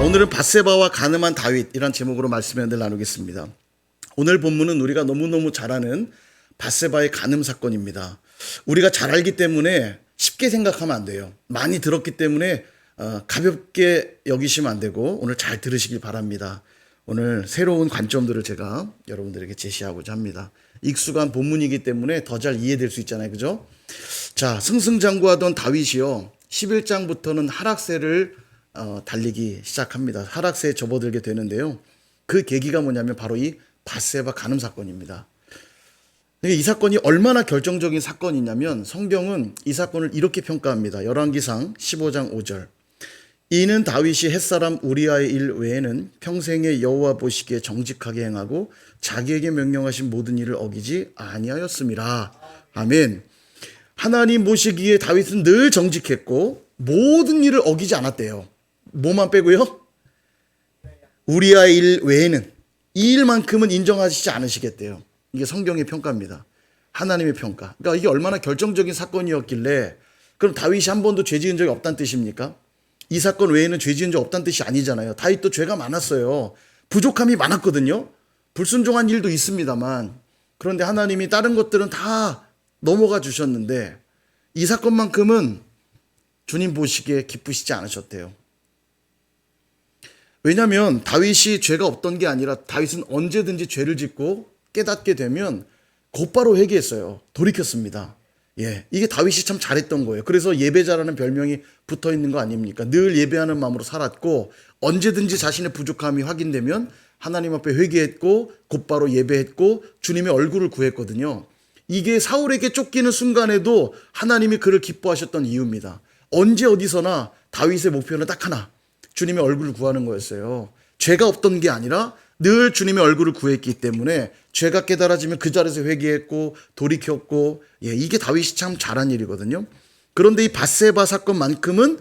오늘은 밧세바와 가늠한 다윗이란 제목으로 말씀을 나누겠습니다. 오늘 본문은 우리가 너무너무 잘 아는 밧세바의 간음 사건입니다. 우리가 잘 알기 때문에 쉽게 생각하면 안 돼요. 많이 들었기 때문에 가볍게 여기시면 안 되고 오늘 잘 들으시길 바랍니다. 오늘 새로운 관점들을 제가 여러분들에게 제시하고자 합니다. 익숙한 본문이기 때문에 더 잘 이해될 수 있잖아요. 그죠? 자, 승승장구하던 다윗이요, 11장부터는 하락세를 달리기 시작합니다. 하락세에 접어들게 되는데요. 그 계기가 뭐냐면 바로 이 밧세바 간음 사건입니다. 이 사건이 얼마나 결정적인 사건이냐면 성경은 이 사건을 이렇게 평가합니다. 열왕기상 15장 5절. 이는 다윗이 햇사람 우리아의 일 외에는 평생에 여호와 보시기에 정직하게 행하고 자기에게 명령하신 모든 일을 어기지 아니하였음이라. 아멘. 하나님 보시기에 다윗은 늘 정직했고 모든 일을 어기지 않았대요. 뭐만 빼고요? 우리아의 일 외에는, 이 일만큼은 인정하시지 않으시겠대요. 이게 성경의 평가입니다. 하나님의 평가. 그러니까 이게 얼마나 결정적인 사건이었길래, 그럼 다윗이 한 번도 죄 지은 적이 없다는 뜻입니까? 이 사건 외에는 죄 지은 적 없다는 뜻이 아니잖아요. 다윗도 죄가 많았어요. 부족함이 많았거든요. 불순종한 일도 있습니다만, 그런데 하나님이 다른 것들은 다 넘어가 주셨는데 이 사건만큼은 주님 보시기에 기쁘시지 않으셨대요. 왜냐하면 다윗이 죄가 없던 게 아니라 다윗은 언제든지 죄를 짓고 깨닫게 되면 곧바로 회개했어요. 돌이켰습니다. 이게 다윗이 참 잘했던 거예요. 그래서 예배자라는 별명이 붙어 있는 거 아닙니까? 늘 예배하는 마음으로 살았고 언제든지 자신의 부족함이 확인되면 하나님 앞에 회개했고 곧바로 예배했고 주님의 얼굴을 구했거든요. 이게 사울에게 쫓기는 순간에도 하나님이 그를 기뻐하셨던 이유입니다. 언제 어디서나 다윗의 목표는 딱 하나, 주님의 얼굴을 구하는 거였어요. 죄가 없던 게 아니라 늘 주님의 얼굴을 구했기 때문에 죄가 깨달아지면 그 자리에서 회개했고 돌이켰고, 이게 다윗이 참 잘한 일이거든요. 그런데 이 밧세바 사건만큼은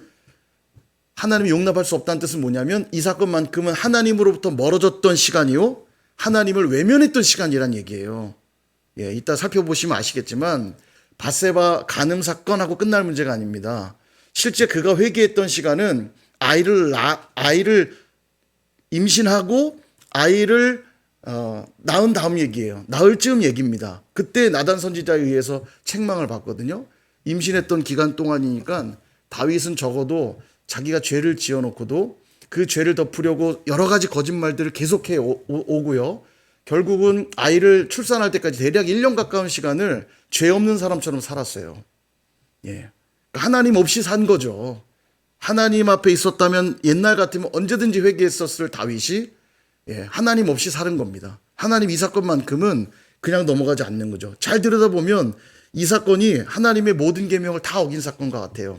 하나님이 용납할 수 없다는 뜻은 뭐냐면 이 사건만큼은 하나님으로부터 멀어졌던 시간이요, 하나님을 외면했던 시간이란 얘기예요. 이따 살펴보시면 아시겠지만 밧세바 간음 사건하고 끝날 문제가 아닙니다. 실제 그가 회개했던 시간은 아이를 임신하고 아이를 낳은 다음 얘기예요. 낳을 즈음 얘기입니다. 그때 나단 선지자에 의해서 책망을 받거든요. 임신했던 기간 동안이니까 다윗은 적어도 자기가 죄를 지어놓고도 그 죄를 덮으려고 여러 가지 거짓말들을 계속해 오고요. 결국은 아이를 출산할 때까지 대략 1년 가까운 시간을 죄 없는 사람처럼 살았어요. 하나님 없이 산 거죠. 하나님 앞에 있었다면 옛날 같으면 언제든지 회개했었을 다윗이 하나님 없이 사는 겁니다. 하나님 이 사건만큼은 그냥 넘어가지 않는 거죠. 잘 들여다보면 이 사건이 하나님의 모든 계명을 다 어긴 사건과 같아요.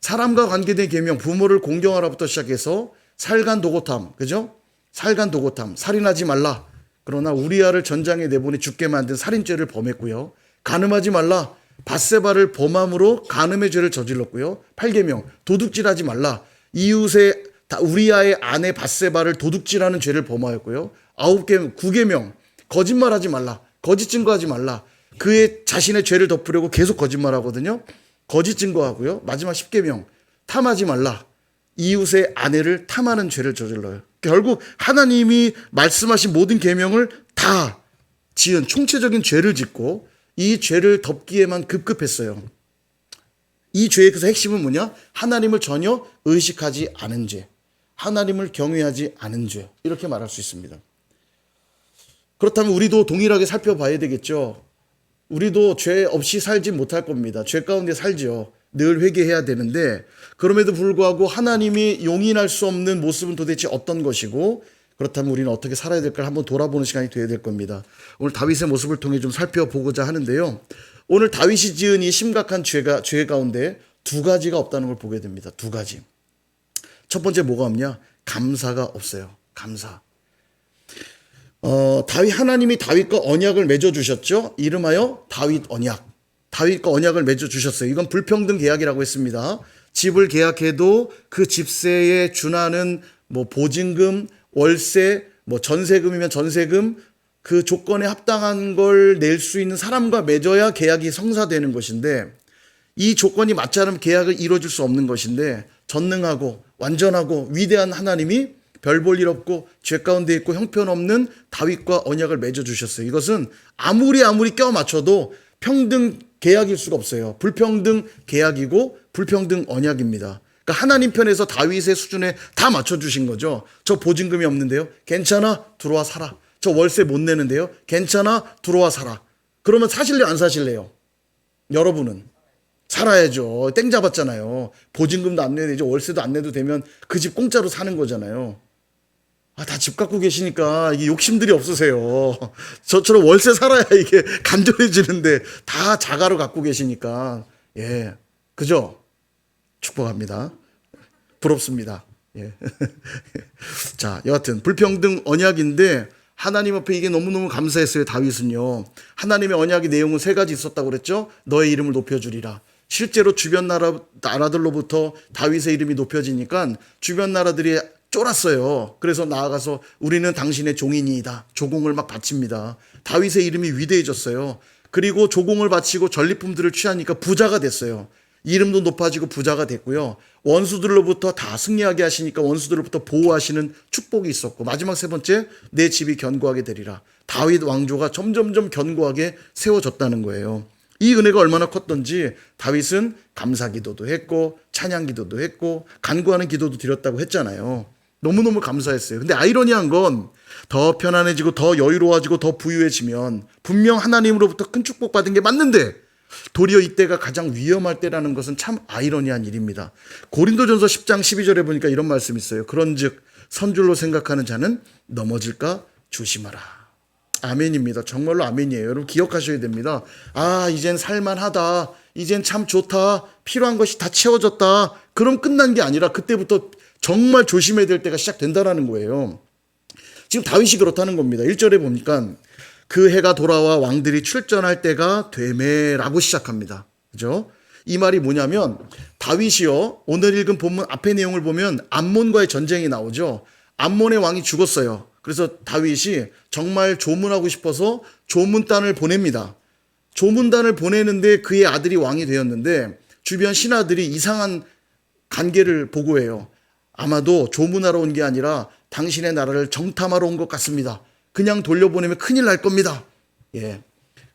사람과 관계된 계명, 부모를 공경하라부터 시작해서 살간도고탐, 그죠? 살간도고탐, 살인하지 말라. 그러나 우리아를 전장에 내보내 죽게 만든 살인죄를 범했고요. 간음하지 말라. 밧세바를 범함으로 간음의 죄를 저질렀고요. 8계명, 도둑질하지 말라. 이웃의 우리아의 아내 밧세바를 도둑질하는 죄를 범하였고요. 9계명, 거짓말하지 말라. 거짓 증거하지 말라. 그의 자신의 죄를 덮으려고 계속 거짓말하거든요. 거짓 증거하고요. 마지막 10계명, 탐하지 말라. 이웃의 아내를 탐하는 죄를 저질러요. 결국 하나님이 말씀하신 모든 계명을 다 지은 총체적인 죄를 짓고 이 죄를 덮기에만 급급했어요. 이 죄의 그 핵심은 뭐냐? 하나님을 전혀 의식하지 않은 죄, 하나님을 경외하지 않은 죄, 이렇게 말할 수 있습니다. 그렇다면 우리도 동일하게 살펴봐야 되겠죠. 우리도 죄 없이 살지 못할 겁니다. 죄 가운데 살죠. 늘 회개해야 되는데 그럼에도 불구하고 하나님이 용인할 수 없는 모습은 도대체 어떤 것이고, 그렇다면 우리는 어떻게 살아야 될까 한번 돌아보는 시간이 되어야 될 겁니다. 오늘 다윗의 모습을 통해 좀 살펴보고자 하는데요. 오늘 다윗이 지은 이 심각한 죄 가운데 두 가지가 없다는 걸 보게 됩니다. 두 가지. 첫 번째 뭐가 없냐? 감사가 없어요. 감사. 하나님이 다윗과 언약을 맺어주셨죠. 이름하여 다윗 언약. 다윗과 언약을 맺어주셨어요. 이건 불평등 계약이라고 했습니다. 집을 계약해도 그 집세에 준하는 보증금, 월세, 전세금이면 전세금, 그 조건에 합당한 걸 낼 수 있는 사람과 맺어야 계약이 성사되는 것인데 이 조건이 맞지 않으면 계약을 이루어질 수 없는 것인데 전능하고 완전하고 위대한 하나님이 별 볼 일 없고 죄 가운데 있고 형편없는 다윗과 언약을 맺어주셨어요. 이것은 아무리 껴 맞춰도 평등 계약일 수가 없어요. 불평등 계약이고 불평등 언약입니다. 그러니까 하나님 편에서 다윗의 수준에 다 맞춰주신 거죠. 저 보증금이 없는데요. 괜찮아, 들어와 살아. 저 월세 못 내는데요. 괜찮아, 들어와 살아. 그러면 사실래요, 안 사실래요? 여러분은 살아야죠. 땡 잡았잖아요. 보증금도 안 내야 되죠. 월세도 안 내도 되면 그 집 공짜로 사는 거잖아요. 다 집 갖고 계시니까 이게 욕심들이 없으세요. 저처럼 월세 살아야 이게 간절해지는데 다 자가로 갖고 계시니까. 예. 그죠? 축복합니다. 부럽습니다. 예. 자, 여하튼 불평등 언약인데 하나님 앞에 이게 너무너무 감사했어요. 다윗은요. 하나님의 언약의 내용은 세 가지 있었다고 그랬죠. 너의 이름을 높여주리라. 실제로 주변 나라들로부터 다윗의 이름이 높여지니까 주변 나라들이 쫄았어요. 그래서 나아가서 우리는 당신의 종이니이다. 조공을 막 바칩니다. 다윗의 이름이 위대해졌어요. 그리고 조공을 바치고 전리품들을 취하니까 부자가 됐어요. 이름도 높아지고 부자가 됐고요. 원수들로부터 다 승리하게 하시니까 원수들로부터 보호하시는 축복이 있었고, 마지막 세 번째, 내 집이 견고하게 되리라. 다윗 왕조가 점점점 견고하게 세워졌다는 거예요. 이 은혜가 얼마나 컸던지 다윗은 감사 기도도 했고 찬양 기도도 했고 간구하는 기도도 드렸다고 했잖아요. 너무너무 감사했어요. 근데 아이러니한 건 더 편안해지고 더 여유로워지고 더 부유해지면 분명 하나님으로부터 큰 축복 받은 게 맞는데 도리어 이때가 가장 위험할 때라는 것은 참 아이러니한 일입니다. 고린도전서 10장 12절에 보니까 이런 말씀이 있어요. 그런즉 선줄로 생각하는 자는 넘어질까 조심하라. 아멘입니다. 정말로 아멘이에요. 여러분 기억하셔야 됩니다. 이젠 살만하다. 이젠 참 좋다. 필요한 것이 다 채워졌다. 그럼 끝난 게 아니라 그때부터 정말 조심해야 될 때가 시작된다는 거예요. 지금 다윗이 그렇다는 겁니다. 1절에 보니까 그 해가 돌아와 왕들이 출전할 때가 되매라고 시작합니다. 그죠? 이 말이 뭐냐면 다윗이요. 오늘 읽은 본문 앞의 내용을 보면 암몬과의 전쟁이 나오죠. 암몬의 왕이 죽었어요. 그래서 다윗이 정말 조문하고 싶어서 조문단을 보냅니다. 조문단을 보내는데 그의 아들이 왕이 되었는데 주변 신하들이 이상한 관계를 보고해요. 아마도 조문하러 온 게 아니라 당신의 나라를 정탐하러 온 것 같습니다. 그냥 돌려보내면 큰일 날 겁니다. 예.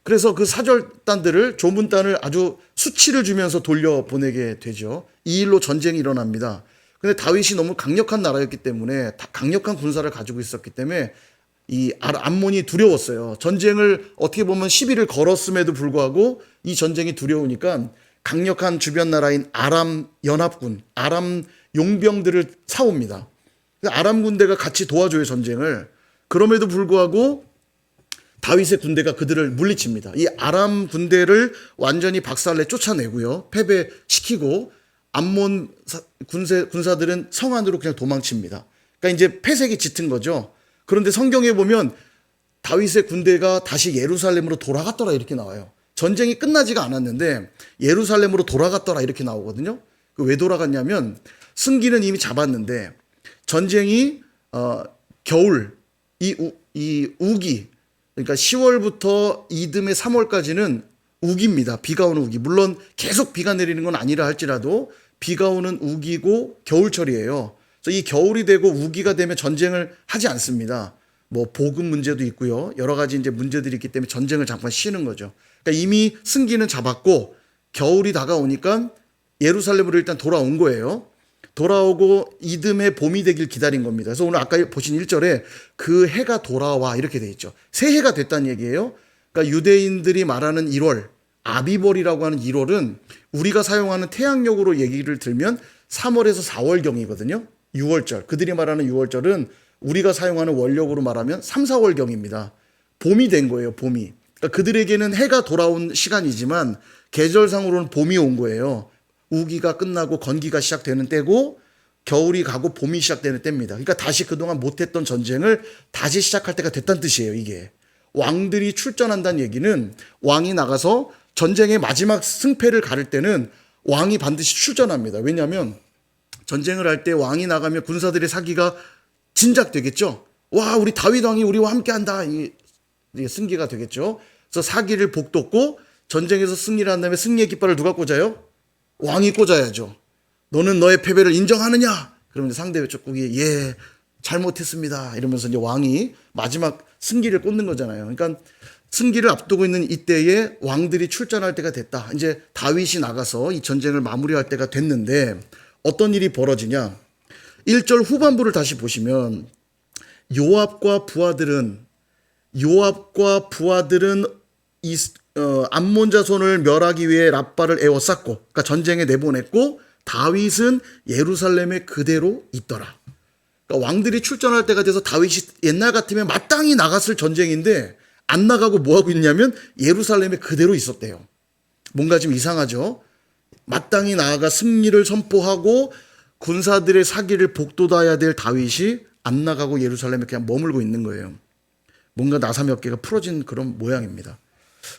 그래서 그 사절단들을 조문단을 아주 수치를 주면서 돌려보내게 되죠. 이 일로 전쟁이 일어납니다. 근데 다윗이 너무 강력한 나라였기 때문에 강력한 군사를 가지고 있었기 때문에 이 암몬이 두려웠어요. 전쟁을 어떻게 보면 시비를 걸었음에도 불구하고 이 전쟁이 두려우니까 강력한 주변 나라인 아람 연합군, 아람 용병들을 사옵니다. 아람 군대가 같이 도와줘요, 전쟁을. 그럼에도 불구하고 다윗의 군대가 그들을 물리칩니다. 이 아람 군대를 완전히 박살내 쫓아내고요. 패배시키고 암몬 군사들은 성 안으로 그냥 도망칩니다. 그러니까 이제 패색이 짙은 거죠. 그런데 성경에 보면 다윗의 군대가 다시 예루살렘으로 돌아갔더라 이렇게 나와요. 전쟁이 끝나지가 않았는데 예루살렘으로 돌아갔더라 이렇게 나오거든요. 왜 돌아갔냐면 승기는 이미 잡았는데 전쟁이 겨울 이 우기, 그러니까 10월부터 이듬해 3월까지는 우기입니다. 비가 오는 우기. 물론 계속 비가 내리는 건 아니라 할지라도 비가 오는 우기고 겨울철이에요. 그래서 이 겨울이 되고 우기가 되면 전쟁을 하지 않습니다. 뭐 보급 문제도 있고요. 여러 가지 이제 문제들이 있기 때문에 전쟁을 잠깐 쉬는 거죠. 그러니까 이미 승기는 잡았고 겨울이 다가오니까 예루살렘으로 일단 돌아온 거예요. 돌아오고 이듬해 봄이 되길 기다린 겁니다. 그래서 오늘 아까 보신 1절에 그 해가 돌아와 이렇게 돼 있죠. 새해가 됐다는 얘기예요. 그러니까 유대인들이 말하는 1월, 아비벌이라고 하는 1월은 우리가 사용하는 태양력으로 얘기를 들면 3월에서 4월경이거든요. 6월절. 그들이 말하는 6월절은 우리가 사용하는 월력으로 말하면 3, 4월경입니다. 봄이 된 거예요, 봄이. 그러니까 그들에게는 해가 돌아온 시간이지만 계절상으로는 봄이 온 거예요. 우기가 끝나고 건기가 시작되는 때고 겨울이 가고 봄이 시작되는 때입니다. 그러니까 다시 그동안 못했던 전쟁을 다시 시작할 때가 됐다는 뜻이에요. 이게 왕들이 출전한다는 얘기는 왕이 나가서 전쟁의 마지막 승패를 가를 때는 왕이 반드시 출전합니다. 왜냐하면 전쟁을 할 때 왕이 나가면 군사들의 사기가 진작되겠죠. 와, 우리 다윗 왕이 우리와 함께한다. 이게 승기가 되겠죠. 그래서 사기를 복돋고 전쟁에서 승리를 한 다음에 승리의 깃발을 누가 꽂아요? 왕이 꽂아야죠. 너는 너의 패배를 인정하느냐? 그러면 상대 족국이 예, 잘못했습니다. 이러면서 이제 왕이 마지막 승기를 꽂는 거잖아요. 그러니까 승기를 앞두고 있는 이때에 왕들이 출전할 때가 됐다. 이제 다윗이 나가서 이 전쟁을 마무리할 때가 됐는데 어떤 일이 벌어지냐? 1절 후반부를 다시 보시면 요압과 부하들은 암몬 자손을 멸하기 위해 랍바를 에워쌌고, 그러니까 전쟁에 내보냈고, 다윗은 예루살렘에 그대로 있더라. 그러니까 왕들이 출전할 때가 돼서 다윗이 옛날 같으면 마땅히 나갔을 전쟁인데 안 나가고 뭐 하고 있냐면 예루살렘에 그대로 있었대요. 뭔가 좀 이상하죠. 마땅히 나아가 승리를 선포하고 군사들의 사기를 복돋아야 될 다윗이 안 나가고 예루살렘에 그냥 머물고 있는 거예요. 뭔가 나사 몇 개가 풀어진 그런 모양입니다.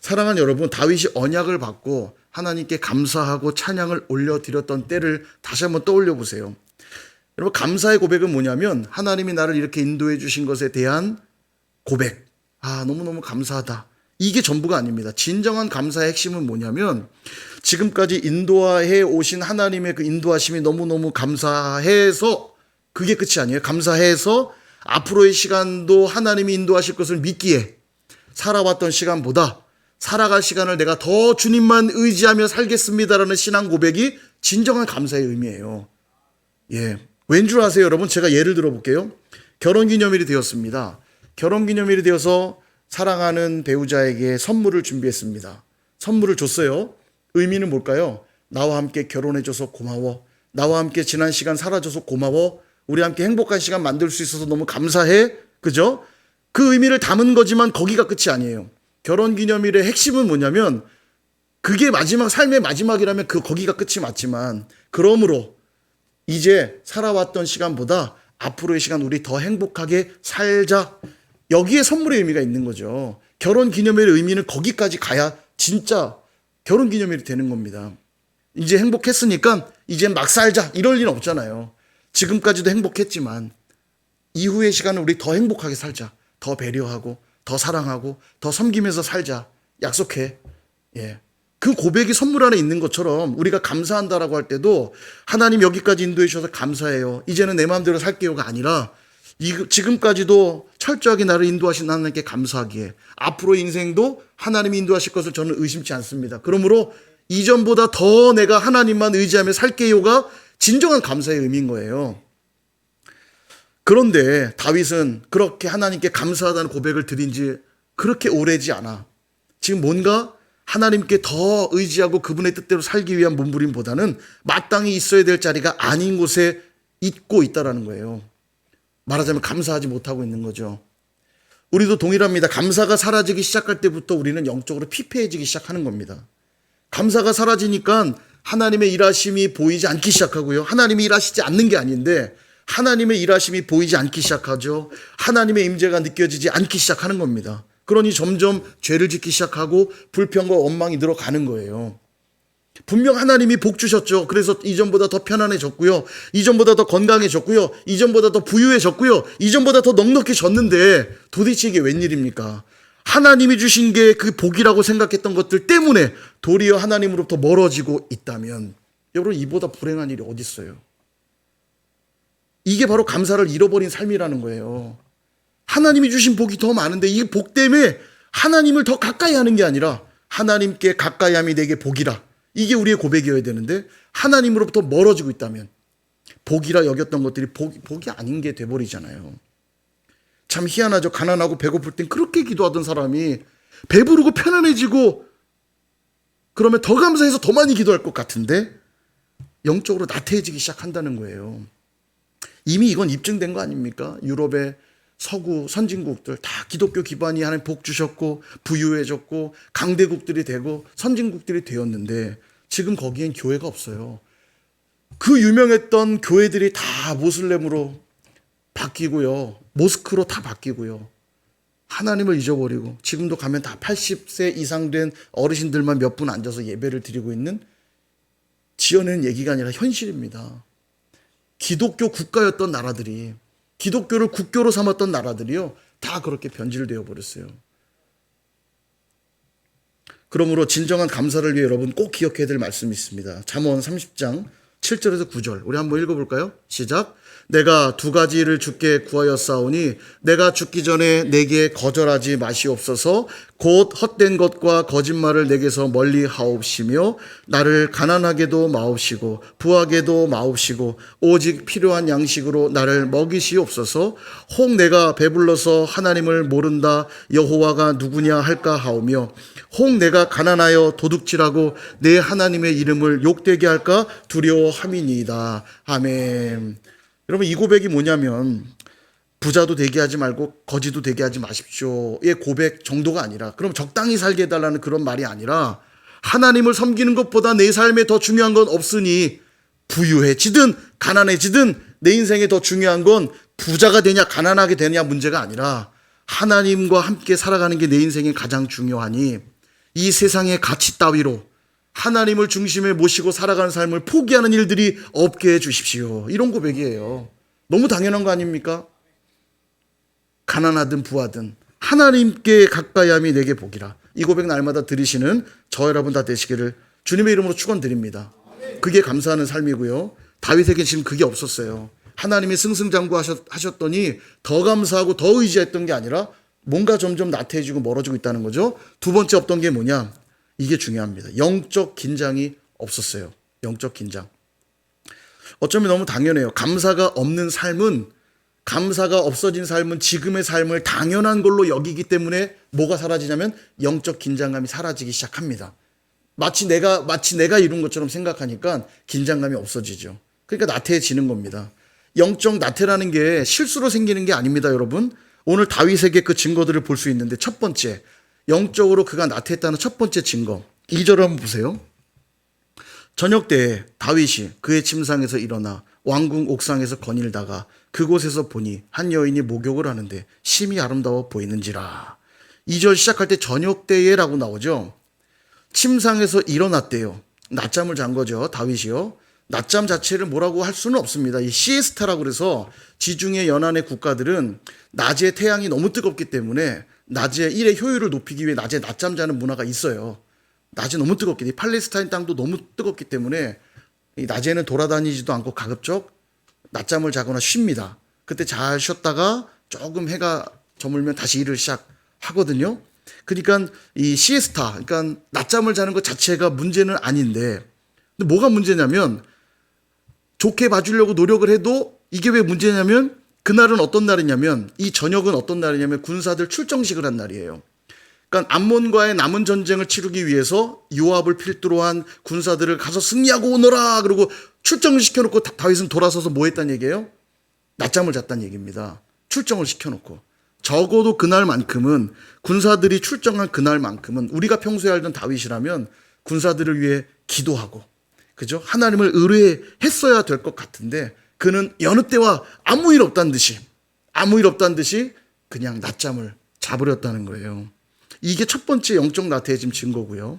사랑하는 여러분, 다윗이 언약을 받고 하나님께 감사하고 찬양을 올려드렸던 때를 다시 한번 떠올려 보세요. 여러분, 감사의 고백은 뭐냐면 하나님이 나를 이렇게 인도해 주신 것에 대한 고백. 너무너무 감사하다. 이게 전부가 아닙니다. 진정한 감사의 핵심은 뭐냐면 지금까지 인도해 오신 하나님의 그 인도하심이 너무너무 감사해서 그게 끝이 아니에요. 감사해서 앞으로의 시간도 하나님이 인도하실 것을 믿기에 살아왔던 시간보다 살아갈 시간을 내가 더 주님만 의지하며 살겠습니다라는 신앙 고백이 진정한 감사의 의미예요. 예. 왠 줄 아세요, 여러분? 제가 예를 들어 볼게요. 결혼기념일이 되었습니다. 결혼기념일이 되어서 사랑하는 배우자에게 선물을 준비했습니다. 선물을 줬어요. 의미는 뭘까요? 나와 함께 결혼해줘서 고마워. 나와 함께 지난 시간 살아줘서 고마워. 우리 함께 행복한 시간 만들 수 있어서 너무 감사해. 그죠? 그 의미를 담은 거지만 거기가 끝이 아니에요. 결혼기념일의 핵심은 뭐냐면 그게 마지막, 삶의 마지막이라면 거기가 끝이 맞지만 그러므로 이제 살아왔던 시간보다 앞으로의 시간 우리 더 행복하게 살자. 여기에 선물의 의미가 있는 거죠. 결혼기념일의 의미는 거기까지 가야 진짜 결혼기념일이 되는 겁니다. 이제 행복했으니까 이제 막 살자. 이럴 일은 없잖아요. 지금까지도 행복했지만 이후의 시간은 우리 더 행복하게 살자. 더 배려하고 더 사랑하고 더 섬기면서 살자. 약속해. 예. 그 고백이 선물 안에 있는 것처럼 우리가 감사한다라고 할 때도 하나님 여기까지 인도해 주셔서 감사해요. 이제는 내 마음대로 살게요가 아니라 지금까지도 철저하게 나를 인도하신 하나님께 감사하기에 앞으로의 인생도 하나님이 인도하실 것을 저는 의심치 않습니다. 그러므로 이전보다 더 내가 하나님만 의지하며 살게요가 진정한 감사의 의미인 거예요. 그런데 다윗은 그렇게 하나님께 감사하다는 고백을 드린 지 그렇게 오래지 않아. 지금 뭔가 하나님께 더 의지하고 그분의 뜻대로 살기 위한 몸부림보다는 마땅히 있어야 될 자리가 아닌 곳에 있고 있다라는 거예요. 말하자면 감사하지 못하고 있는 거죠. 우리도 동일합니다. 감사가 사라지기 시작할 때부터 우리는 영적으로 피폐해지기 시작하는 겁니다. 감사가 사라지니까 하나님의 일하심이 보이지 않기 시작하고요. 하나님이 일하시지 않는 게 아닌데 하나님의 일하심이 보이지 않기 시작하죠. 하나님의 임재가 느껴지지 않기 시작하는 겁니다. 그러니 점점 죄를 짓기 시작하고 불평과 원망이 늘어가는 거예요. 분명 하나님이 복 주셨죠. 그래서 이전보다 더 편안해졌고요. 이전보다 더 건강해졌고요. 이전보다 더 부유해졌고요. 이전보다 더 넉넉해졌는데 도대체 이게 웬일입니까? 하나님이 주신 게 그 복이라고 생각했던 것들 때문에 도리어 하나님으로부터 멀어지고 있다면 여러분, 이보다 불행한 일이 어디 있어요? 이게 바로 감사를 잃어버린 삶이라는 거예요. 하나님이 주신 복이 더 많은데 이 복 때문에 하나님을 더 가까이 하는 게 아니라 하나님께 가까이함이 내게 복이라. 이게 우리의 고백이어야 되는데 하나님으로부터 멀어지고 있다면 복이라 여겼던 것들이 복이 아닌 게 돼버리잖아요. 참 희한하죠. 가난하고 배고플 땐 그렇게 기도하던 사람이 배부르고 편안해지고 그러면 더 감사해서 더 많이 기도할 것 같은데 영적으로 나태해지기 시작한다는 거예요. 이미 이건 입증된 거 아닙니까? 유럽의 서구 선진국들 다 기독교 기반이 하나님 복 주셨고 부유해졌고 강대국들이 되고 선진국들이 되었는데 지금 거기엔 교회가 없어요. 그 유명했던 교회들이 다 모슬렘으로 바뀌고요. 모스크로 다 바뀌고요. 하나님을 잊어버리고 지금도 가면 다 80세 이상 된 어르신들만 몇 분 앉아서 예배를 드리고 있는 지어낸 얘기가 아니라 현실입니다. 기독교 국가였던 나라들이 기독교를 국교로 삼았던 나라들이요. 다 그렇게 변질되어 버렸어요. 그러므로 진정한 감사를 위해 여러분 꼭 기억해야 될 말씀이 있습니다. 잠언 30장 7절에서 9절 우리 한번 읽어볼까요? 시작. 내가 두 가지를 주께 구하였사오니 내가 죽기 전에 내게 거절하지 마시옵소서. 곧 헛된 것과 거짓말을 내게서 멀리 하옵시며 나를 가난하게도 마옵시고 부하게도 마옵시고 오직 필요한 양식으로 나를 먹이시옵소서. 혹 내가 배불러서 하나님을 모른다 여호와가 누구냐 할까 하오며 혹 내가 가난하여 도둑질하고 내 하나님의 이름을 욕되게 할까 두려워함이니이다. 아멘. 여러분, 이 고백이 뭐냐면 부자도 되게 하지 말고 거지도 되게 하지 마십시오의 고백 정도가 아니라, 그럼 적당히 살게 해달라는 그런 말이 아니라, 하나님을 섬기는 것보다 내 삶에 더 중요한 건 없으니 부유해지든 가난해지든 내 인생에 더 중요한 건 부자가 되냐 가난하게 되냐 문제가 아니라 하나님과 함께 살아가는 게 내 인생에 가장 중요하니 이 세상의 가치 따위로 하나님을 중심에 모시고 살아가는 삶을 포기하는 일들이 없게 해주십시오. 이런 고백이에요. 너무 당연한 거 아닙니까? 가난하든 부하든 하나님께 가까이함이 내게 복이라. 이 고백 날마다 들으시는 저 여러분 다 되시기를 주님의 이름으로 축원드립니다. 그게 감사하는 삶이고요. 다윗에게 지금 그게 없었어요. 하나님이 승승장구하셨더니 더 감사하고 더 의지했던 게 아니라 뭔가 점점 나태해지고 멀어지고 있다는 거죠. 두 번째 없던 게 뭐냐? 이게 중요합니다. 영적 긴장이 없었어요. 영적 긴장. 어쩌면 너무 당연해요. 감사가 없는 삶은, 감사가 없어진 삶은 지금의 삶을 당연한 걸로 여기기 때문에 뭐가 사라지냐면 영적 긴장감이 사라지기 시작합니다. 마치 내가 이룬 것처럼 생각하니까 긴장감이 없어지죠. 그러니까 나태해지는 겁니다. 영적 나태라는 게 실수로 생기는 게 아닙니다, 여러분. 오늘 다윗에게 그 증거들을 볼 수 있는데, 첫 번째, 영적으로 그가 나태했다는 첫 번째 증거, 2절을 한번 보세요. 저녁 때에 다윗이 그의 침상에서 일어나 왕궁 옥상에서 거닐다가 그곳에서 보니 한 여인이 목욕을 하는데 심히 아름다워 보이는지라. 2절 시작할 때 저녁 때에 라고 나오죠. 침상에서 일어났대요. 낮잠을 잔 거죠, 다윗이요. 낮잠 자체를 뭐라고 할 수는 없습니다. 이 시에스타라고 그래서 지중해 연안의 국가들은 낮에 태양이 너무 뜨겁기 때문에 낮에 일의 효율을 높이기 위해 낮에 낮잠 자는 문화가 있어요. 낮에 너무 뜨겁기 때문에, 팔레스타인 땅도 너무 뜨겁기 때문에 낮에는 돌아다니지도 않고 가급적 낮잠을 자거나 쉽니다. 그때 잘 쉬었다가 조금 해가 저물면 다시 일을 시작하거든요. 그러니까 이 시에스타, 그러니까 낮잠을 자는 것 자체가 문제는 아닌데, 근데 뭐가 문제냐면 좋게 봐주려고 노력을 해도 이게 왜 문제냐면, 그날은 어떤 날이냐면, 이 저녁은 어떤 날이냐면 군사들 출정식을 한 날이에요. 그러니까 암몬과의 남은 전쟁을 치르기 위해서 요압을 필두로 한 군사들을 가서 승리하고 오너라 그러고 출정을 시켜놓고 다윗은 돌아서서 뭐 했다는 얘기예요? 낮잠을 잤다는 얘기입니다. 출정을 시켜놓고. 적어도 그날만큼은, 군사들이 출정한 그날만큼은 우리가 평소에 알던 다윗이라면 군사들을 위해 기도하고, 그죠? 하나님을 의뢰했어야 될 것 같은데, 그는 여느 때와 아무 일 없다는 듯이 그냥 낮잠을 자버렸다는 거예요. 이게 첫 번째 영적 나태해짐 증거고요.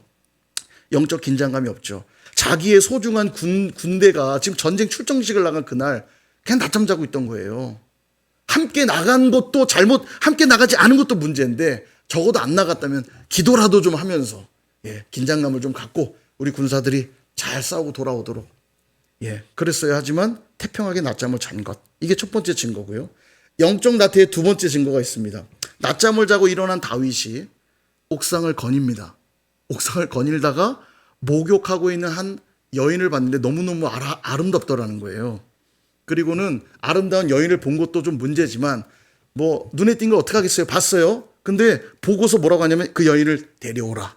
영적 긴장감이 없죠. 자기의 소중한 군대가 지금 전쟁 출정식을 나간 그날 그냥 낮잠 자고 있던 거예요. 함께 나간 것도 함께 나가지 않은 것도 문제인데, 적어도 안 나갔다면 기도라도 좀 하면서 긴장감을 좀 갖고 우리 군사들이 잘 싸우고 돌아오도록 그랬어야 하지만 태평하게 낮잠을 잔 것, 이게 첫 번째 증거고요. 영적 나태의 두 번째 증거가 있습니다. 낮잠을 자고 일어난 다윗이 옥상을 거닙니다. 옥상을 거닐다가 목욕하고 있는 한 여인을 봤는데 너무너무 아름답더라는 거예요. 그리고는 아름다운 여인을 본 것도 좀 문제지만 뭐 눈에 띈 걸 어떻게 하겠어요? 봤어요. 근데 보고서 뭐라고 하냐면 그 여인을 데려오라.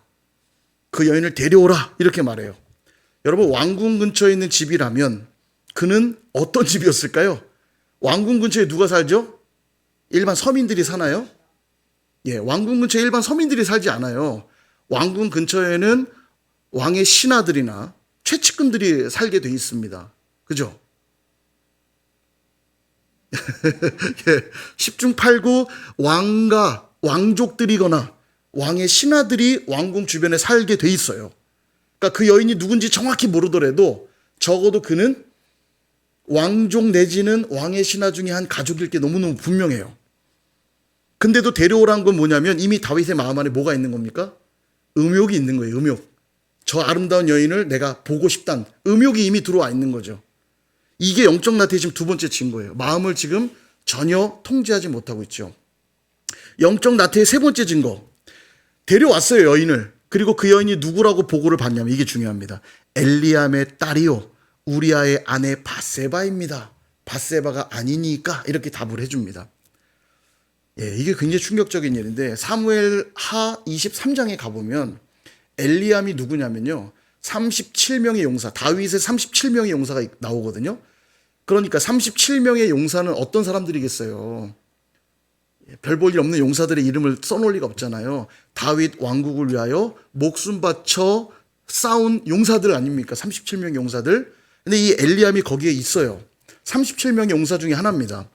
그 여인을 데려오라 이렇게 말해요. 여러분, 왕궁 근처에 있는 집이라면 그는 어떤 집이었을까요? 왕궁 근처에 누가 살죠? 일반 서민들이 사나요? 왕궁 근처에 일반 서민들이 살지 않아요. 왕궁 근처에는 왕의 신하들이나 최측근들이 살게 돼 있습니다. 그죠? 10중 8구 왕족들이거나 왕의 신하들이 왕궁 주변에 살게 돼 있어요. 그러니까 그 여인이 누군지 정확히 모르더라도 적어도 그는 왕족 내지는 왕의 신하 중에 한 가족일 게 너무너무 분명해요. 근데도 데려오라는 건 뭐냐면 이미 다윗의 마음 안에 뭐가 있는 겁니까? 음욕이 있는 거예요. 음욕. 저 아름다운 여인을 내가 보고 싶다는 음욕이 이미 들어와 있는 거죠. 이게 영적 나태의 지금 두 번째 증거예요. 마음을 지금 전혀 통제하지 못하고 있죠. 영적 나태의 세 번째 증거. 데려왔어요, 여인을. 그리고 그 여인이 누구라고 보고를 받냐면 이게 중요합니다. 엘리암의 딸이요 우리아의 아내 밧세바입니다. 밧세바가 아니니까 이렇게 답을 해줍니다. 예, 이게 굉장히 충격적인 일인데 사무엘 하 23장에 가보면 엘리암이 누구냐면요. 37명의 용사, 다윗의 37명의 용사가 나오거든요. 그러니까 37명의 용사는 어떤 사람들이겠어요? 별 볼 일 없는 용사들의 이름을 써놓을 리가 없잖아요. 다윗 왕국을 위하여 목숨 바쳐 싸운 용사들 아닙니까? 37명의 용사들. 근데 이 엘리암이 거기에 있어요. 37명의 용사 중에 하나입니다.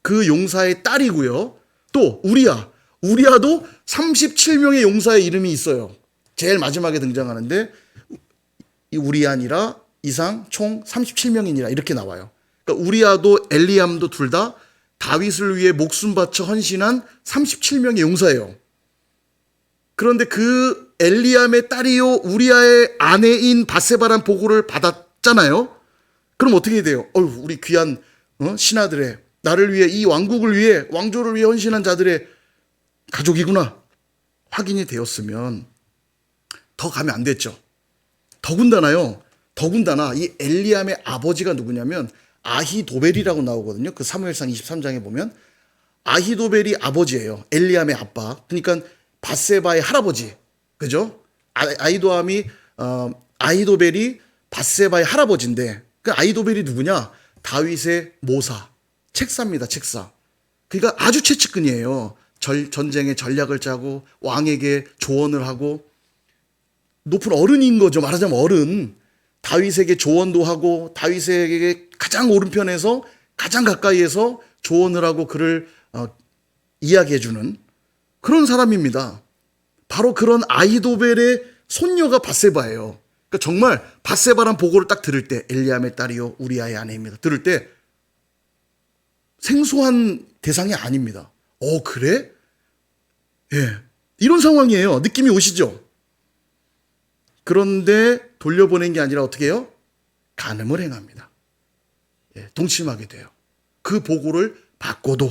그 용사의 딸이고요. 또 우리아도 37명의 용사의 이름이 있어요. 제일 마지막에 등장하는데 이 우리아니라 이상 총 37명이니라 이렇게 나와요. 그러니까 우리아도 엘리암도 둘 다 다윗을 위해 목숨 바쳐 헌신한 37명의 용사예요. 그런데 그 엘리암의 딸이요 우리아의 아내인 밧세바란 보고를 받았잖아요. 그럼 어떻게 돼요? 우리 귀한 신하들의 나를 위해 이 왕국을 위해 왕조를 위해 헌신한 자들의 가족이구나 확인이 되었으면 더 가면 안 됐죠. 더군다나 이 엘리암의 아버지가 누구냐면 아히도벨이라고 나오거든요. 그 사무엘상 23장에 보면 아히도벨이 아버지예요. 엘리암의 아빠. 그러니까 밧세바의 할아버지. 그죠? 아히도벨이 밧세바의 할아버지인데 그 아히도벨이 누구냐? 다윗의 모사. 책사입니다. 책사. 그러니까 아주 최측근이에요. 전쟁의 전략을 짜고 왕에게 조언을 하고 높은 어른인 거죠. 말하자면 어른. 다윗에게 조언도 하고 다윗에게 가장 오른편에서 가장 가까이에서 조언을 하고 그를 이야기해주는 그런 사람입니다. 바로 그런 아히도벨의 손녀가 밧세바예요. 그러니까 정말 밧세바란 보고를 딱 들을 때 엘리암의 딸이요 우리아의 아내입니다. 들을 때 생소한 대상이 아닙니다. 그래? 예, 이런 상황이에요. 느낌이 오시죠? 그런데 돌려보낸 게 아니라 어떻게 해요? 간음을 행합니다. 예, 동침하게 돼요. 그 보고를 받고도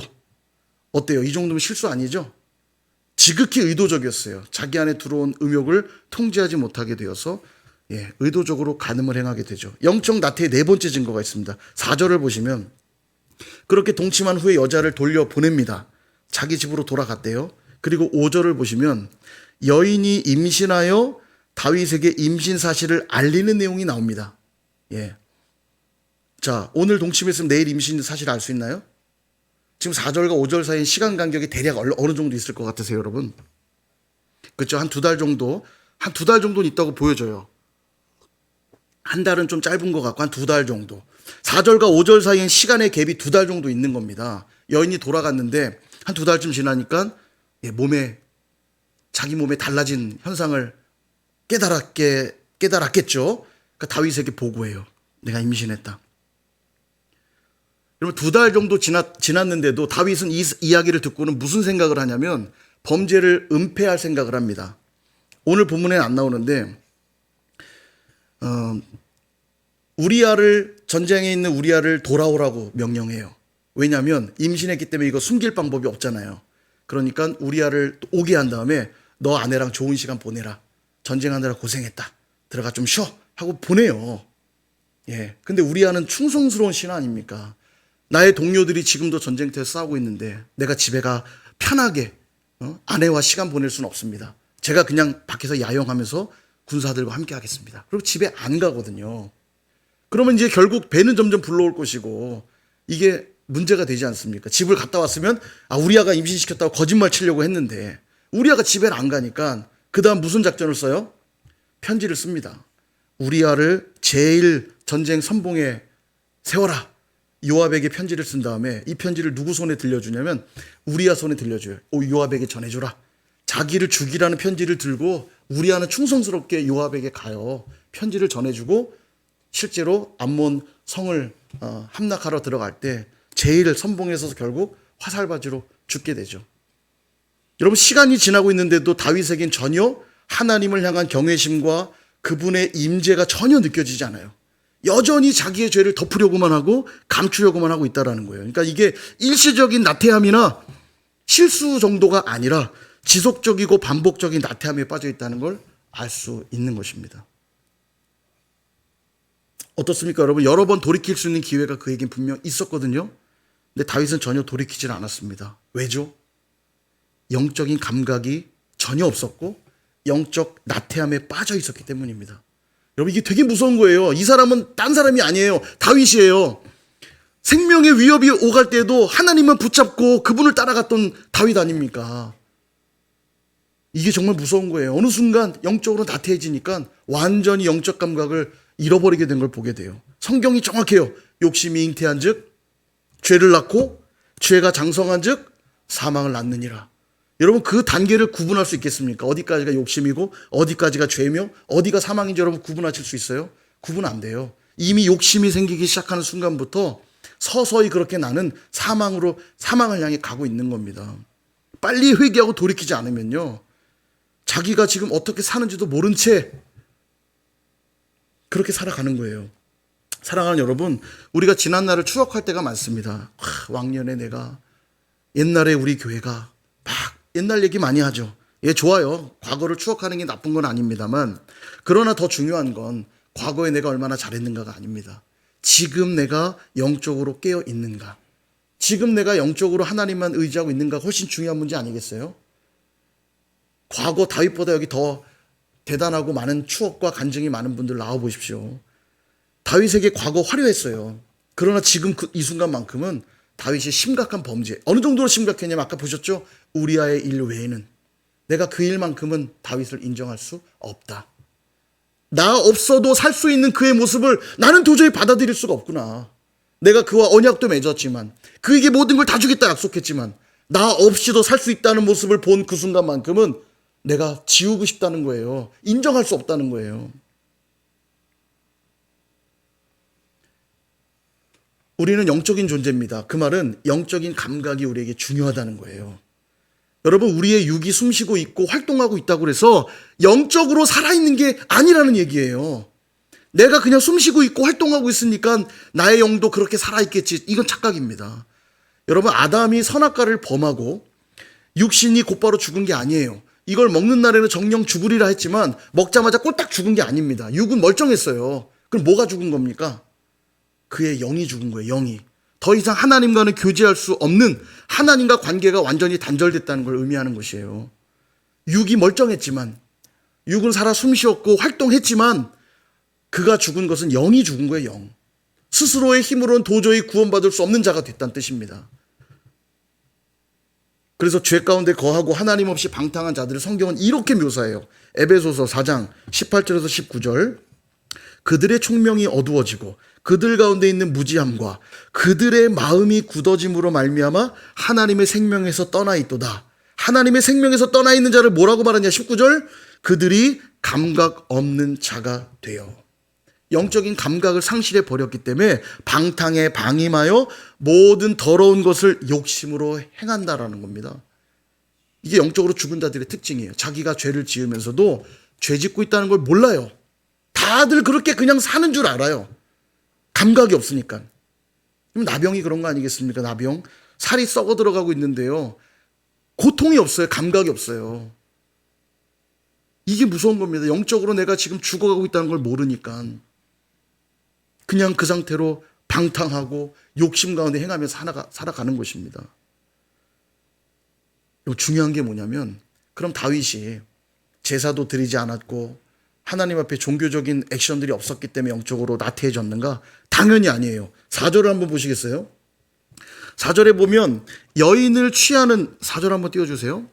어때요? 이 정도면 실수 아니죠? 지극히 의도적이었어요. 자기 안에 들어온 음욕을 통제하지 못하게 되어서 의도적으로 간음을 행하게 되죠. 영적 나태의 네 번째 증거가 있습니다. 4절을 보시면 그렇게 동침한 후에 여자를 돌려보냅니다. 자기 집으로 돌아갔대요. 그리고 5절을 보시면 여인이 임신하여 다윗에게 임신 사실을 알리는 내용이 나옵니다. 예. 자, 오늘 동침했으면 내일 임신 사실을 알 수 있나요? 지금 4절과 5절 사이의 시간 간격이 대략 어느 정도 있을 것 같으세요, 여러분? 그렇죠? 한 두 달 정도는 있다고 보여져요. 한 달은 좀 짧은 것 같고 한 두 달 정도. 4절과 5절 사이엔 시간의 갭이 두 달 정도 있는 겁니다. 여인이 돌아갔는데 한 두 달쯤 지나니까 자기 몸에 달라진 현상을 깨달았겠죠. 그러니까 다윗에게 보고해요. 내가 임신했다. 여러분 두 달 정도 지났는데도 다윗은 이 이야기를 듣고는 무슨 생각을 하냐면 범죄를 은폐할 생각을 합니다. 오늘 본문에는 안 나오는데 전쟁에 있는 우리아를 돌아오라고 명령해요. 왜냐하면 임신했기 때문에 이거 숨길 방법이 없잖아요. 그러니까 우리아를 오게 한 다음에 너 아내랑 좋은 시간 보내라. 전쟁하느라 고생했다. 들어가 좀 쉬어. 하고 보내요. 예. 근데 우리아는 충성스러운 신하 아닙니까? 나의 동료들이 지금도 전쟁터에서 싸우고 있는데 내가 집에 가 편하게 아내와 시간 보낼 수는 없습니다. 제가 그냥 밖에서 야영하면서 군사들과 함께 하겠습니다. 그리고 집에 안 가거든요. 그러면 이제 결국 배는 점점 불러올 것이고 이게 문제가 되지 않습니까? 집을 갔다 왔으면 우리아가 임신시켰다고 거짓말 치려고 했는데 우리아가 집에 안 가니까 그 다음 무슨 작전을 써요? 편지를 씁니다. 우리아를 제일 전쟁 선봉에 세워라. 요압에게 편지를 쓴 다음에 이 편지를 누구 손에 들려주냐면 우리아 손에 들려줘요. 요압에게 전해줘라. 자기를 죽이라는 편지를 들고 우리아는 충성스럽게 요압에게 가요. 편지를 전해주고 실제로 암몬 성을 함락하러 들어갈 때 제일 선봉에서 결국 화살바지로 죽게 되죠. 여러분 시간이 지나고 있는데도 다윗에겐 전혀 하나님을 향한 경외심과 그분의 임재가 전혀 느껴지지 않아요. 여전히 자기의 죄를 덮으려고만 하고 감추려고만 하고 있다라는 거예요. 그러니까 이게 일시적인 나태함이나 실수 정도가 아니라 지속적이고 반복적인 나태함에 빠져 있다는 걸 알 수 있는 것입니다. 어떻습니까, 여러분? 여러 번 돌이킬 수 있는 기회가 그에겐 분명 있었거든요. 근데 다윗은 전혀 돌이키질 않았습니다. 왜죠? 영적인 감각이 전혀 없었고 영적 나태함에 빠져 있었기 때문입니다. 여러분, 이게 되게 무서운 거예요. 이 사람은 딴 사람이 아니에요. 다윗이에요. 생명의 위협이 오갈 때도 하나님만 붙잡고 그분을 따라갔던 다윗 아닙니까? 이게 정말 무서운 거예요. 어느 순간 영적으로 나태해지니까 완전히 영적 감각을 잃어버리게 된 걸 보게 돼요. 성경이 정확해요. 욕심이 잉태한 즉 죄를 낳고 죄가 장성한 즉 사망을 낳느니라. 여러분, 그 단계를 구분할 수 있겠습니까? 어디까지가 욕심이고 어디까지가 죄며 어디가 사망인지 여러분 구분하실 수 있어요? 구분 안 돼요. 이미 욕심이 생기기 시작하는 순간부터 서서히 그렇게 나는 사망을 향해 가고 있는 겁니다. 빨리 회개하고 돌이키지 않으면요, 자기가 지금 어떻게 사는지도 모른 채 그렇게 살아가는 거예요. 사랑하는 여러분, 우리가 지난 날을 추억할 때가 많습니다. 왕년에 내가, 옛날에 우리 교회가, 막 옛날 얘기 많이 하죠. 예, 좋아요. 과거를 추억하는 게 나쁜 건 아닙니다만, 그러나 더 중요한 건 과거에 내가 얼마나 잘했는가가 아닙니다. 지금 내가 영적으로 깨어 있는가, 지금 내가 영적으로 하나님만 의지하고 있는가, 훨씬 중요한 문제 아니겠어요? 과거 다윗보다 여기 더 대단하고 많은 추억과 간증이 많은 분들 나와 보십시오. 다윗에게 과거 화려했어요. 그러나 지금 이 순간만큼은 다윗이 심각한 범죄, 어느 정도로 심각했냐면 아까 보셨죠? 우리아의 일 외에는 내가 그 일만큼은 다윗을 인정할 수 없다. 나 없어도 살 수 있는 그의 모습을 나는 도저히 받아들일 수가 없구나. 내가 그와 언약도 맺었지만, 그에게 모든 걸 다 주겠다 약속했지만 나 없이도 살 수 있다는 모습을 본 그 순간만큼은 내가 지우고 싶다는 거예요. 인정할 수 없다는 거예요. 우리는 영적인 존재입니다. 그 말은 영적인 감각이 우리에게 중요하다는 거예요. 여러분, 우리의 육이 숨쉬고 있고 활동하고 있다고 해서 영적으로 살아있는 게 아니라는 얘기예요. 내가 그냥 숨쉬고 있고 활동하고 있으니까 나의 영도 그렇게 살아있겠지. 이건 착각입니다. 여러분, 아담이 선악과를 범하고 육신이 곧바로 죽은 게 아니에요. 이걸 먹는 날에는 정령 죽으리라 했지만 먹자마자 꼴딱 죽은 게 아닙니다. 육은 멀쩡했어요. 그럼 뭐가 죽은 겁니까? 그의 영이 죽은 거예요. 영이. 더 이상 하나님과는 교제할 수 없는, 하나님과 관계가 완전히 단절됐다는 걸 의미하는 것이에요. 육이 멀쩡했지만, 육은 살아 숨쉬었고 활동했지만 그가 죽은 것은 영이 죽은 거예요. 영. 스스로의 힘으로는 도저히 구원받을 수 없는 자가 됐다는 뜻입니다. 그래서 죄 가운데 거하고 하나님 없이 방탕한 자들을 성경은 이렇게 묘사해요. 에베소서 4장 18절에서 19절. 그들의 총명이 어두워지고 그들 가운데 있는 무지함과 그들의 마음이 굳어짐으로 말미암아 하나님의 생명에서 떠나 있도다. 하나님의 생명에서 떠나 있는 자를 뭐라고 말하냐? 19절. 그들이 감각 없는 자가 되어. 영적인 감각을 상실해 버렸기 때문에 방탕에 방임하여 모든 더러운 것을 욕심으로 행한다라는 겁니다. 이게 영적으로 죽은 자들의 특징이에요. 자기가 죄를 지으면서도 죄 짓고 있다는 걸 몰라요. 다들 그렇게 그냥 사는 줄 알아요. 감각이 없으니까. 그럼 나병이 그런 거 아니겠습니까? 나병. 살이 썩어 들어가고 있는데요, 고통이 없어요. 감각이 없어요. 이게 무서운 겁니다. 영적으로 내가 지금 죽어가고 있다는 걸 모르니까 그냥 그 상태로 방탕하고 욕심 가운데 행하면서 살아가는 것입니다. 중요한 게 뭐냐면, 그럼 다윗이 제사도 드리지 않았고 하나님 앞에 종교적인 액션들이 없었기 때문에 영적으로 나태해졌는가? 당연히 아니에요. 4절을 한번 보시겠어요? 4절에 보면 여인을 취하는, 4절 한번 띄워주세요.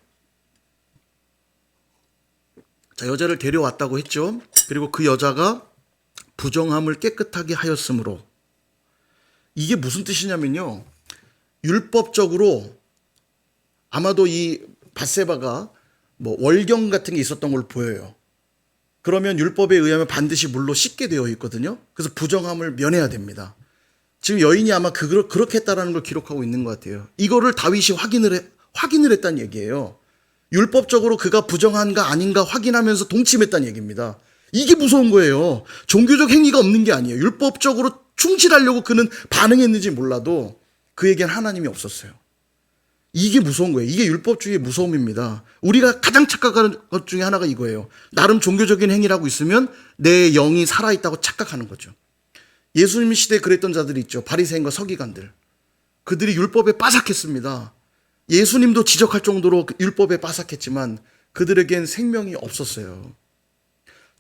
자, 여자를 데려왔다고 했죠. 그리고 그 여자가 부정함을 깨끗하게 하였으므로. 이게 무슨 뜻이냐면요, 율법적으로 아마도 이 밧세바가 뭐 월경 같은 게 있었던 걸로 보여요. 그러면 율법에 의하면 반드시 물로 씻게 되어 있거든요. 그래서 부정함을 면해야 됩니다. 지금 여인이 아마 그렇게 했다라는 걸 기록하고 있는 것 같아요. 이거를 다윗이 확인을 했다는 얘기예요. 율법적으로 그가 부정한가 아닌가 확인하면서 동침했다는 얘기입니다. 이게 무서운 거예요. 종교적 행위가 없는 게 아니에요. 율법적으로 충실하려고 그는 반응했는지 몰라도 그에겐 하나님이 없었어요. 이게 무서운 거예요. 이게 율법주의의 무서움입니다. 우리가 가장 착각하는 것 중에 하나가 이거예요. 나름 종교적인 행위라고 있으면 내 영이 살아있다고 착각하는 거죠. 예수님 시대에 그랬던 자들이 있죠. 바리새인과 서기관들. 그들이 율법에 빠삭했습니다. 예수님도 지적할 정도로 율법에 빠삭했지만 그들에겐 생명이 없었어요.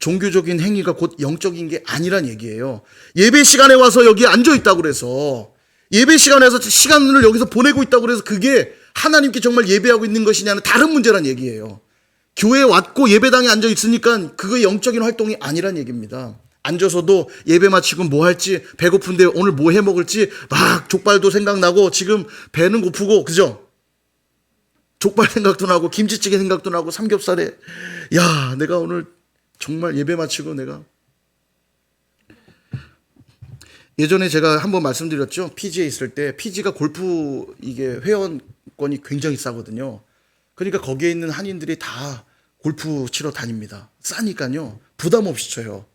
종교적인 행위가 곧 영적인 게 아니란 얘기예요. 예배 시간에 와서 여기 앉아 있다고 그래서 예배 시간에서 시간을 여기서 보내고 있다고 그래서 그게 하나님께 정말 예배하고 있는 것이냐는 다른 문제란 얘기예요. 교회에 왔고 예배당에 앉아 있으니까 그거 영적인 활동이 아니란 얘기입니다. 앉아서도 예배 마치고 뭐 할지, 배고픈데 오늘 뭐 해 먹을지 막 족발도 생각나고 지금 배는 고프고, 그죠? 족발 생각도 나고 김치찌개 생각도 나고 삼겹살에, 야, 내가 오늘 정말 예배 마치고 내가, 예전에 제가 한번 말씀드렸죠. 피지에 있을 때 피지가 골프 이게 회원권이 굉장히 싸거든요. 그러니까 거기에 있는 한인들이 다 골프 치러 다닙니다. 싸니까요. 부담 없이 쳐요.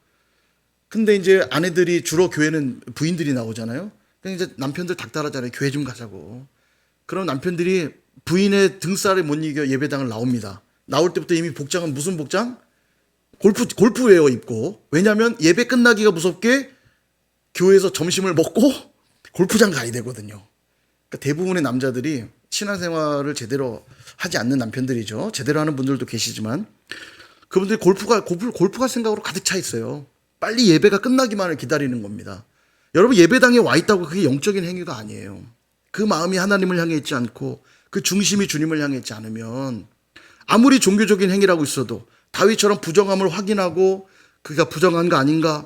근데 이제 아내들이 주로 교회는 부인들이 나오잖아요. 그러니까 이제 남편들 닥달하잖아요. 교회 좀 가자고. 그럼 남편들이 부인의 등살에 못 이겨 예배당을 나옵니다. 나올 때부터 이미 복장은 무슨 복장? 골프웨어 입고. 왜냐하면 예배 끝나기가 무섭게 교회에서 점심을 먹고 골프장 가야 되거든요. 그러니까 대부분의 남자들이 신앙생활을 제대로 하지 않는 남편들이죠. 제대로 하는 분들도 계시지만 그분들이 골프 갈 생각으로 가득 차 있어요. 빨리 예배가 끝나기만을 기다리는 겁니다. 여러분, 예배당에 와 있다고 그게 영적인 행위가 아니에요. 그 마음이 하나님을 향해 있지 않고 그 중심이 주님을 향해 있지 않으면 아무리 종교적인 행위라고 있어도 다윗처럼 부정함을 확인하고 그가 부정한 거 아닌가,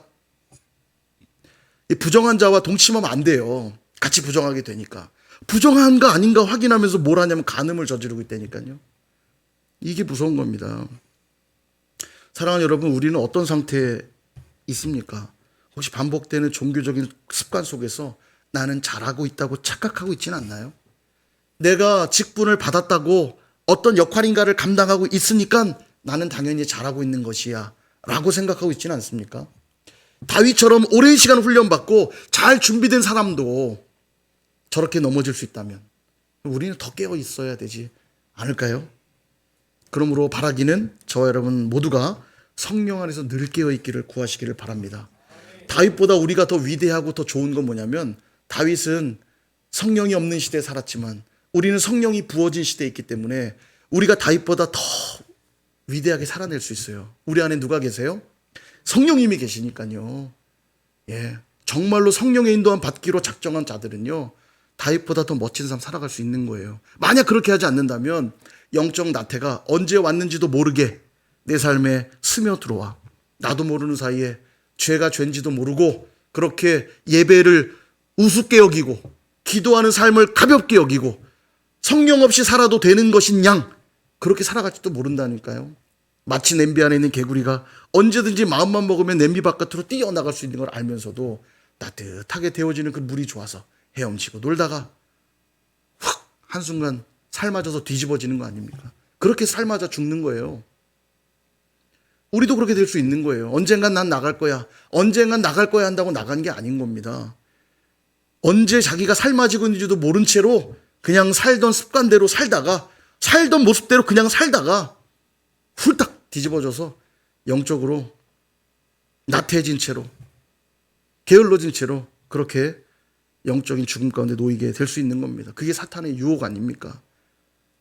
이 부정한 자와 동침하면 안 돼요. 같이 부정하게 되니까. 부정한 거 아닌가 확인하면서 뭘 하냐면 간음을 저지르고 있다니까요. 이게 무서운 겁니다. 사랑하는 여러분, 우리는 어떤 상태에 있습니까? 혹시 반복되는 종교적인 습관 속에서 나는 잘하고 있다고 착각하고 있지는 않나요? 내가 직분을 받았다고 어떤 역할인가를 감당하고 있으니까 나는 당연히 잘하고 있는 것이야 라고 생각하고 있지는 않습니까? 다윗처럼 오랜 시간 훈련받고 잘 준비된 사람도 저렇게 넘어질 수 있다면 우리는 더 깨어 있어야 되지 않을까요? 그러므로 바라기는 저와 여러분 모두가 성령 안에서 늘 깨어 있기를 구하시기를 바랍니다. 다윗보다 우리가 더 위대하고 더 좋은 건 뭐냐면 다윗은 성령이 없는 시대에 살았지만 우리는 성령이 부어진 시대에 있기 때문에 우리가 다윗보다 더 위대하게 살아낼 수 있어요. 우리 안에 누가 계세요? 성령님이 계시니까요. 예, 정말로 성령의 인도함 받기로 작정한 자들은요, 다윗보다 더 멋진 삶 살아갈 수 있는 거예요. 만약 그렇게 하지 않는다면 영적 나태가 언제 왔는지도 모르게 내 삶에 스며들어와 나도 모르는 사이에 죄가 죄인지도 모르고 그렇게 예배를 우습게 여기고 기도하는 삶을 가볍게 여기고 성령 없이 살아도 되는 것인 양 그렇게 살아갈지도 모른다니까요. 마치 냄비 안에 있는 개구리가 언제든지 마음만 먹으면 냄비 바깥으로 뛰어나갈 수 있는 걸 알면서도 따뜻하게 데워지는 그 물이 좋아서 헤엄치고 놀다가 확 한순간 삶아져서 뒤집어지는 거 아닙니까? 그렇게 삶아져 죽는 거예요. 우리도 그렇게 될 수 있는 거예요. 언젠간 난 나갈 거야. 언젠간 나갈 거야 한다고 나간 게 아닌 겁니다. 언제 자기가 삶아지고 있는지도 모른 채로 그냥 살던 습관대로 살다가 살던 모습대로 그냥 살다가 훌딱 뒤집어져서 영적으로 나태해진 채로 게을러진 채로 그렇게 영적인 죽음 가운데 놓이게 될 수 있는 겁니다. 그게 사탄의 유혹 아닙니까?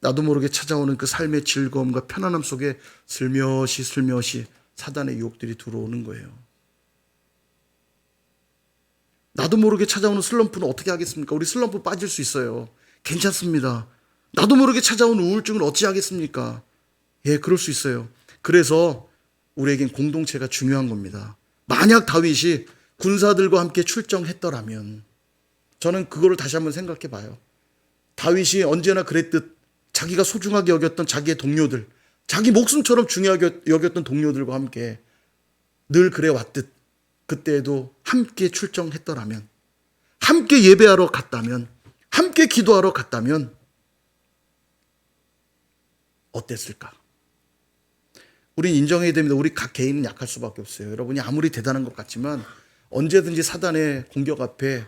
나도 모르게 찾아오는 그 삶의 즐거움과 편안함 속에 슬며시 사단의 유혹들이 들어오는 거예요. 나도 모르게 찾아오는 슬럼프는 어떻게 하겠습니까? 우리 슬럼프 빠질 수 있어요. 괜찮습니다. 나도 모르게 찾아오는 우울증을 어찌 하겠습니까? 예, 그럴 수 있어요. 그래서 우리에겐 공동체가 중요한 겁니다. 만약 다윗이 군사들과 함께 출정했더라면 저는 그거를 다시 한번 생각해 봐요. 다윗이 언제나 그랬듯 자기가 소중하게 여겼던 자기의 동료들, 자기 목숨처럼 중요하게 여겼던 동료들과 함께 늘 그래 왔듯 그때에도 함께 출정했더라면, 함께 예배하러 갔다면, 함께 기도하러 갔다면 어땠을까? 우린 인정해야 됩니다. 우리 각 개인은 약할 수밖에 없어요. 여러분이 아무리 대단한 것 같지만 언제든지 사단의 공격 앞에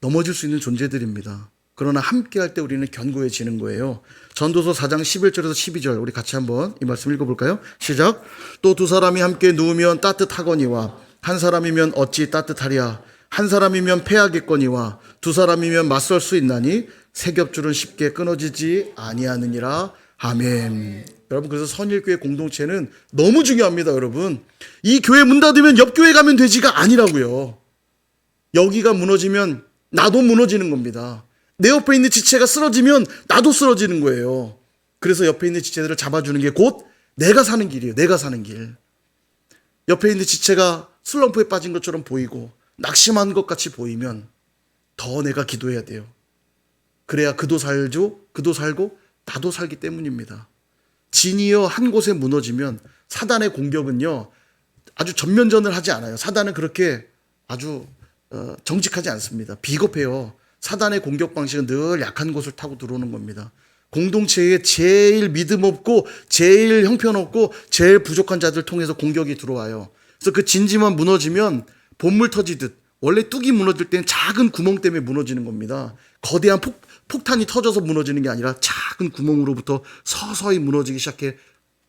넘어질 수 있는 존재들입니다. 그러나 함께 할 때 우리는 견고해지는 거예요. 전도서 4장 11절에서 12절 우리 같이 한번 이 말씀 읽어볼까요? 시작. 또 두 사람이 함께 누우면 따뜻하거니와 한 사람이면 어찌 따뜻하랴. 한 사람이면 패하겠거니와 두 사람이면 맞설 수 있나니 세 겹줄은 쉽게 끊어지지 아니하느니라. 아멘. 여러분, 그래서 선일교회 공동체는 너무 중요합니다. 여러분, 이 교회 문 닫으면 옆 교회 가면 되지가 아니라고요. 여기가 무너지면 나도 무너지는 겁니다. 내 옆에 있는 지체가 쓰러지면 나도 쓰러지는 거예요. 그래서 옆에 있는 지체들을 잡아주는 게 곧 내가 사는 길이에요. 내가 사는 길. 옆에 있는 지체가 슬럼프에 빠진 것처럼 보이고 낙심한 것 같이 보이면 더 내가 기도해야 돼요. 그래야 그도 살고 나도 살기 때문입니다. 진이여 한 곳에 무너지면 사단의 공격은요 아주 전면전을 하지 않아요. 사단은 그렇게 아주 정직하지 않습니다. 비겁해요. 사단의 공격 방식은 늘 약한 곳을 타고 들어오는 겁니다. 공동체에 제일 믿음 없고 제일 형편없고 제일 부족한 자들 통해서 공격이 들어와요. 그래서 그 진지만 무너지면 본물 터지듯, 원래 뚝이 무너질 때는 작은 구멍 때문에 무너지는 겁니다. 거대한 폭탄이 터져서 무너지는 게 아니라 작은 구멍으로부터 서서히 무너지기 시작해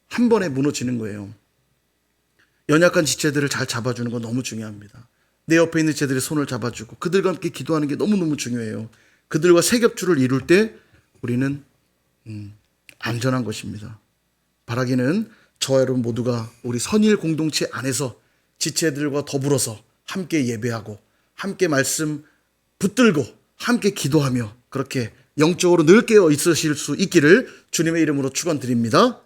한 번에 무너지는 거예요. 연약한 지체들을 잘 잡아주는 건 너무 중요합니다. 내 옆에 있는 지체들의 손을 잡아주고 그들과 함께 기도하는 게 너무너무 중요해요. 그들과 세 겹줄을 이룰 때 우리는 안전한 것입니다. 바라기는 저와 여러분 모두가 우리 선일 공동체 안에서 지체들과 더불어서 함께 예배하고 함께 말씀 붙들고 함께 기도하며 그렇게 영적으로 늘 깨어 있으실 수 있기를 주님의 이름으로 축원드립니다.